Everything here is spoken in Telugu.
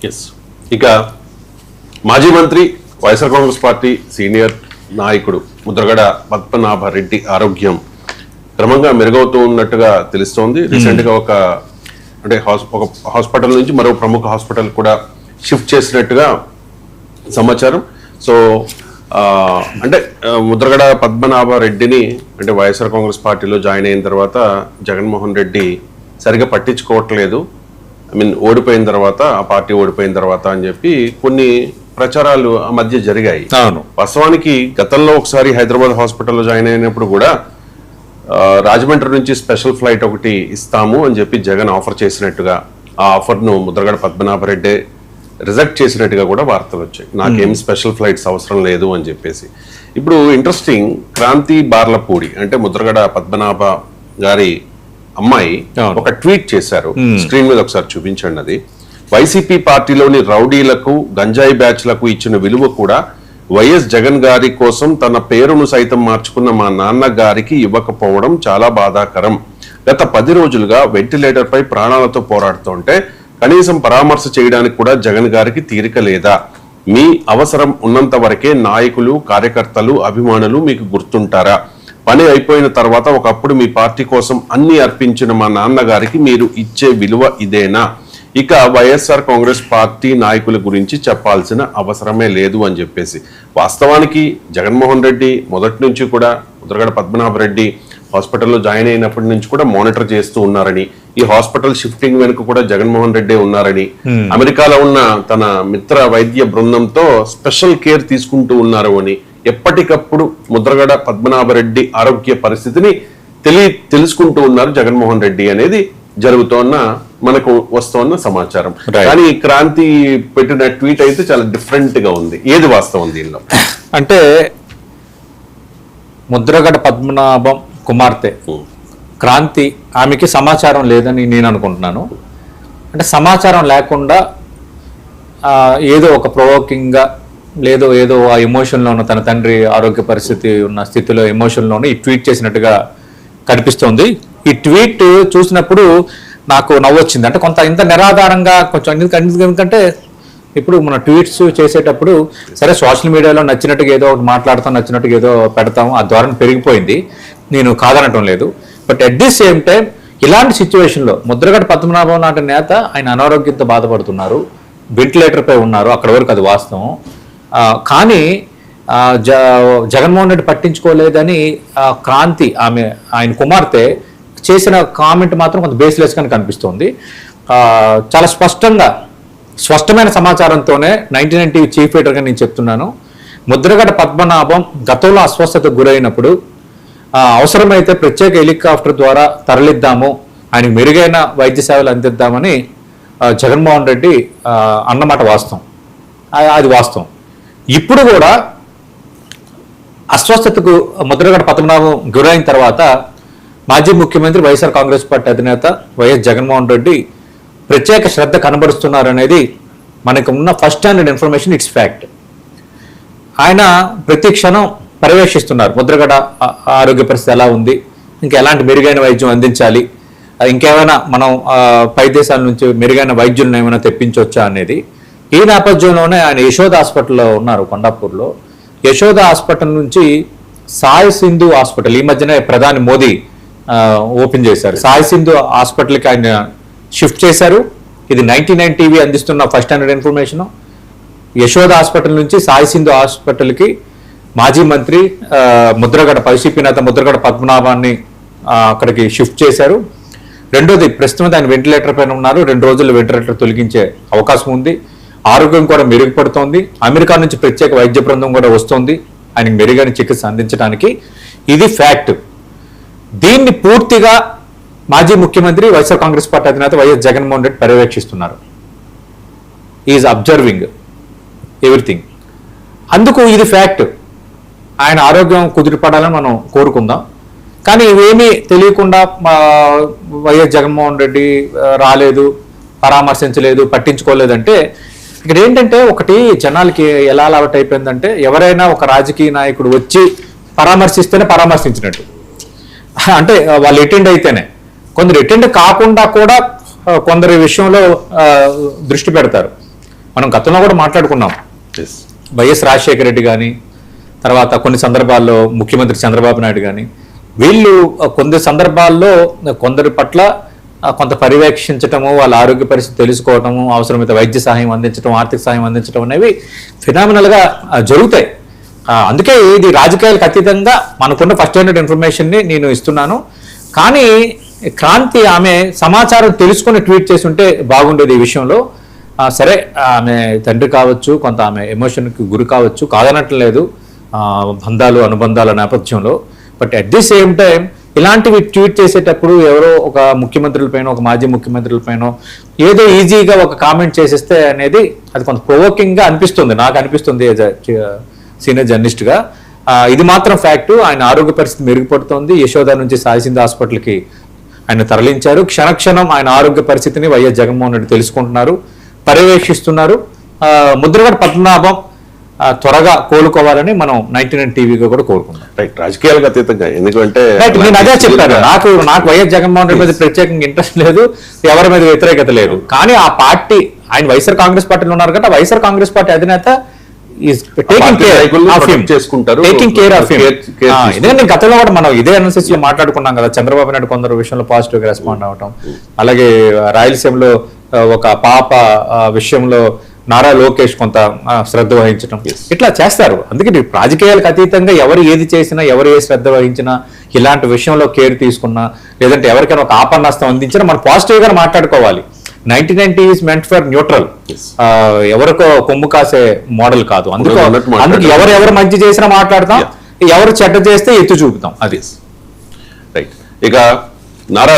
ఎస్. ఇక మాజీ మంత్రి వైఎస్ఆర్ కాంగ్రెస్ పార్టీ సీనియర్ నాయకుడు ముద్రగడ పద్మనాభరెడ్డి ఆరోగ్యం క్రమంగా మెరుగవుతూ ఉన్నట్టుగా తెలుస్తోంది. రీసెంట్ గా ఒక హాస్పిటల్ నుంచి మరో ప్రముఖ హాస్పిటల్ కూడా షిఫ్ట్ చేసినట్టుగా సమాచారం. సో అంటే ముద్రగడ పద్మనాభరెడ్డిని అంటే వైఎస్ఆర్ కాంగ్రెస్ పార్టీలో జాయిన్ అయిన తర్వాత జగన్మోహన్ రెడ్డి సరిగా పట్టించుకోవట్లేదు. ఓడిపోయిన తర్వాత ఆ పార్టీ ఓడిపోయిన తర్వాత అని చెప్పి కొన్ని ప్రచారాలు ఆ మధ్య జరిగాయి. వాస్తవానికి గతంలో ఒకసారి హైదరాబాద్ హాస్పిటల్లో జాయిన్ అయినప్పుడు కూడా రాజమండ్రి నుంచి స్పెషల్ ఫ్లైట్ ఒకటి ఇస్తాము అని చెప్పి జగన్ ఆఫర్ చేసినట్టుగా, ఆ ఆఫర్ను ముద్రగడ పద్మనాభరెడ్డి రిజెక్ట్ చేసినట్టుగా కూడా వార్తలు వచ్చాయి. నాకేం స్పెషల్ ఫ్లైట్స్ అవసరం లేదు అని చెప్పేసి. ఇప్పుడు ఇంట్రెస్టింగ్, క్రాంతి బార్లపూడి అంటే ముద్రగడ పద్మనాభ గారి అమ్మాయి ఒక ట్వీట్ చేశారు. స్క్రీన్ మీద ఒకసారి చూపించండి. అది వైసీపీ పార్టీలోని రౌడీలకు గంజాయి బ్యాచ్లకు ఇచ్చిన విలువ కూడా వైఎస్ జగన్ గారి కోసం తన పేరును సైతం మార్చుకున్న మా నాన్న గారికి ఇవ్వకపోవడం చాలా బాధాకరం. గత 10 రోజులుగా వెంటిలేటర్ పై ప్రాణాలతో పోరాడుతుంటే కనీసం పరామర్శ చేయడానికి కూడా జగన్ గారికి తీరిక లేదా? మీ అవసరం ఉన్నంత వరకే నాయకులు, కార్యకర్తలు, అభిమానులు మీకు గుర్తుంటారా? పని అయిపోయిన తర్వాత ఒకప్పుడు మీ పార్టీ కోసం అన్ని అర్పించిన మా నాన్నగారికి మీరు ఇచ్చే విలువ ఇదేనా? ఇక వైఎస్ఆర్ కాంగ్రెస్ పార్టీ నాయకుల గురించి చెప్పాల్సిన అవసరమే లేదు అని చెప్పేసి. వాస్తవానికి జగన్మోహన్ రెడ్డి మొదటి నుంచి కూడా ముద్రగడ పద్మనాభరెడ్డి హాస్పిటల్లో జాయిన్ అయినప్పటి నుంచి కూడా మానిటర్ చేస్తూ ఉన్నారని, ఈ హాస్పిటల్ షిఫ్టింగ్ వెనుక కూడా జగన్మోహన్ రెడ్డి ఉన్నారని, అమెరికాలో ఉన్న తన మిత్ర వైద్య బృందంతో స్పెషల్ కేర్ తీసుకుంటూ ఉన్నారు అని, ఎప్పటికప్పుడు ముద్రగడ పద్మనాభరెడ్డి ఆరోగ్య పరిస్థితిని తెలుసుకుంటూ ఉన్నారు జగన్మోహన్ రెడ్డి అనేది జరుగుతోన్న మనకు వస్తోన్న సమాచారం. కానీ క్రాంతి పెట్టిన ట్వీట్ అయితే చాలా డిఫరెంట్ గా ఉంది. ఏది వాస్తవం దీనిలో? అంటే ముద్రగడ పద్మనాభం కుమార్తె క్రాంతి, ఆమెకి సమాచారం లేదని నేను అనుకుంటున్నాను. అంటే సమాచారం లేకుండా ఏదో ఒక ప్రొవోకింగ్గా ఏదో ఆ ఎమోషన్లో ఉన్న తన తండ్రి ఆరోగ్య పరిస్థితి ఉన్న స్థితిలో ఎమోషన్లోనే ఈ ట్వీట్ చేసినట్టుగా కనిపిస్తోంది. ఈ ట్వీట్ చూసినప్పుడు నాకు నవ్వొచ్చింది. అంటే కొంత ఇంత నిరాధారంగా కొంచెం ఎందుకంటే ఇప్పుడు మన ట్వీట్స్ చేసేటప్పుడు సరే సోషల్ మీడియాలో నచ్చినట్టుగా ఏదో ఒకటి మాట్లాడతాం, నచ్చినట్టుగా ఏదో పెడతాం, ఆ ధోరణి పెరిగిపోయింది, నేను కాదనటం లేదు. But at the same time ఇలాంటి సిచ్యువేషన్లో ముద్రగడ పద్మనాభం లాంటి నేత ఆయన అనారోగ్యంతో బాధపడుతున్నారు, వెంటిలేటర్ పై ఉన్నారు, అక్కడ వరకు అది వాస్తవం. కానీ జగన్మోహన్ రెడ్డి పట్టించుకోలేదని క్రాంతి ఆయన కుమార్తె చేసిన కామెంట్ మాత్రం కొంత బేస్లెస్గానే కనిపిస్తోంది. చాలా స్పష్టమైన సమాచారంతోనే 99 టీవీ చీఫ్ ఎడిటర్గా నేను చెప్తున్నాను, ముద్రగడ పద్మనాభం గతంలో అస్వస్థతకు గురైనప్పుడు అవసరమైతే ప్రత్యేక హెలికాప్టర్ ద్వారా తరలిద్దాము, ఆయనకు మెరుగైన వైద్య సేవలు అందిద్దామని జగన్మోహన్ రెడ్డి అన్నమాట వాస్తవం, అది వాస్తవం. ఇప్పుడు కూడా అస్వస్థతకు ముద్రగడ పద్మనాభం గురైన తర్వాత మాజీ ముఖ్యమంత్రి వైఎస్ఆర్ కాంగ్రెస్ పార్టీ అధినేత వైఎస్ జగన్మోహన్ రెడ్డి ప్రత్యేక శ్రద్ధ కనబరుస్తున్నారు అనేది మనకు ఉన్న first hand information, it's fact. ఆయన ప్రతి క్షణం పర్యవేక్షిస్తున్నారు ముద్రగడ ఆరోగ్య పరిస్థితి ఎలా ఉంది, ఇంకా ఎలాంటి మెరుగైన వైద్యం అందించాలి, ఇంకేమైనా మనం పై దేశాల నుంచి మెరుగైన వైద్యులను ఏమైనా తెప్పించవచ్చా అనేది. ఈ నేపథ్యంలోనే ఆయన యశోద హాస్పిటల్లో ఉన్నారు, కొండాపూర్లో. యశోద హాస్పిటల్ నుంచి సాయి సింధు హాస్పిటల్ ఈ మధ్యనే ప్రధాని మోదీ ఓపెన్ చేశారు. సాయి సింధు హాస్పిటల్కి ఆయన షిఫ్ట్ చేశారు. ఇది 99 టీవీ అందిస్తున్న first hand information. Yashoda hospital నుంచి సాయి సింధు హాస్పిటల్కి మాజీ మంత్రి వైసీపీ నేత ముద్రగడ పద్మనాభాన్ని అక్కడికి షిఫ్ట్ చేశారు. రెండోది, ప్రస్తుతం ఆయన వెంటిలేటర్ పైన ఉన్నారు. 2 రోజుల్లో వెంటిలేటర్ తొలగించే అవకాశం ఉంది. ఆరోగ్యం కూడా మెరుగుపడుతోంది. అమెరికా నుంచి ప్రత్యేక వైద్య బృందం కూడా వస్తుంది ఆయనకు మెరుగైన చికిత్స అందించడానికి. ఇది ఫ్యాక్ట్. దీన్ని పూర్తిగా మాజీ ముఖ్యమంత్రి వైఎస్ఆర్ కాంగ్రెస్ పార్టీ అధినేత వైఎస్ జగన్మోహన్ రెడ్డి పర్యవేక్షిస్తున్నారు. Is observing everything. అందుకు ఇది ఫ్యాక్ట్. ఆయన ఆరోగ్యం కుదిరిపడాలని మనం కోరుకుందాం. కానీ ఇవేమీ తెలియకుండా వైఎస్ జగన్మోహన్ రెడ్డి రాలేదు, పరామర్శించలేదు, పట్టించుకోలేదంటే ఇక్కడ ఏంటంటే ఒకటి జనాలకి ఎలా అలవాటు అయిపోయిందంటే ఎవరైనా ఒక రాజకీయ నాయకుడు వచ్చి పరామర్శిస్తేనే పరామర్శించినట్టు. అంటే వాళ్ళు అటెండ్ అయితేనే, కొందరు అటెండ్ కాకుండా కూడా కొందరి విషయంలో దృష్టి పెడతారు. మనం గతంలో కూడా మాట్లాడుకున్నాం. Yes. వైఎస్ రాజశేఖర రెడ్డి కానీ, తర్వాత కొన్ని సందర్భాల్లో ముఖ్యమంత్రి చంద్రబాబు నాయుడు కానీ, వీళ్ళు కొన్ని సందర్భాల్లో కొందరి పట్ల కొంత పర్యవేక్షించటము, వాళ్ళ ఆరోగ్య పరిస్థితి తెలుసుకోవటము, అవసరమైతే వైద్య సహాయం అందించడం, ఆర్థిక సహాయం అందించడం అనేవి ఫినామినల్గా జరుగుతాయి. అందుకే ఇది రాజకీయాలకు అతీతంగా మనకున్న ఫస్ట్ హ్యాండ్ ఇన్ఫర్మేషన్ని నేను ఇస్తున్నాను. కానీ క్రాంతి ఆమె సమాచారం తెలుసుకుని ట్వీట్ చేసి ఉంటే బాగుండేది ఈ విషయంలో. సరే, ఆమె తండ్రి కావచ్చు, కొంత ఆమె ఎమోషన్కి గురి కావచ్చు, కాదనట్లేదు బంధాలు అనుబంధాల నేపథ్యంలో. But at the same time ఇలాంటివి ట్వీట్ చేసేటప్పుడు ఎవరో ఒక ముఖ్యమంత్రులపైన, ఒక మాజీ ముఖ్యమంత్రులపైన ఏదో ఈజీగా ఒక కామెంట్ చేసేస్తే అనేది అది కొంత ప్రొవోకింగ్గా అనిపిస్తుంది, నాకు అనిపిస్తుంది సీనియర్ జర్నలిస్ట్గా. ఇది మాత్రం ఫ్యాక్టు. ఆయన ఆరోగ్య పరిస్థితి మెరుగుపడుతోంది. యశోద నుంచి సాయిసింధ హాస్పిటల్కి ఆయన తరలించారు. క్షణక్షణం ఆయన ఆరోగ్య పరిస్థితిని వైఎస్ జగన్మోహన్ రెడ్డి తెలుసుకుంటున్నారు, పర్యవేక్షిస్తున్నారు. ముద్రగడ పద్మనాభం త్వరగా కోలుకోవాలని మనం 99 టీవీగా కూడా కోరుకున్నాం. రైట్, రాజకీయాలకు అతీతంగా. ఎందుకంటే నేను అదే చెప్పాను, నాకు వైఎస్ జగన్మోహన్ రెడ్డి మీద ప్రత్యేకంగా ఇంట్రెస్ట్ లేదు, ఎవరి మీద వ్యతిరేకత లేదు. కానీ ఆ పార్టీ, ఆయన వైఎస్ఆర్ కాంగ్రెస్ పార్టీలో ఉన్నారు కదా, వైఎస్ఆర్ కాంగ్రెస్ పార్టీ అధినేత ఎందుకంటే గతంలో కూడా మనం ఇదే అనాలిసిస్ లో మాట్లాడుకున్నాం కదా, చంద్రబాబు నాయుడు కొందరు విషయంలో పాజిటివ్ గా రెస్పాండ్ అవటం, అలాగే రాయలసీమలో ఒక పాప విషయంలో నారా లోకేష్ కొంత శ్రద్ధ వహించడం, ఇట్లా చేస్తారు. అందుకే రాజకీయాలకు అతీతంగా ఎవరు ఏది చేసినా, ఎవరు ఏ శ్రద్ధ వహించినా, ఇలాంటి విషయంలో కేర్ తీసుకున్నా, లేదంటే ఎవరికైనా ఒక ఆపన్నాస్తం అందించినా మనం పాజిటివ్ గా మాట్లాడుకోవాలి. 99 TV is meant for neutral, ఎవరికో కొమ్ము కాసే మోడల్ కాదు. అందుకు ఎవరు మంచి చేసినా మాట్లాడతాం, ఎవరు చెడ్డ చేస్తే ఎత్తు చూపుతాం. అది రైట్. ఇక నారా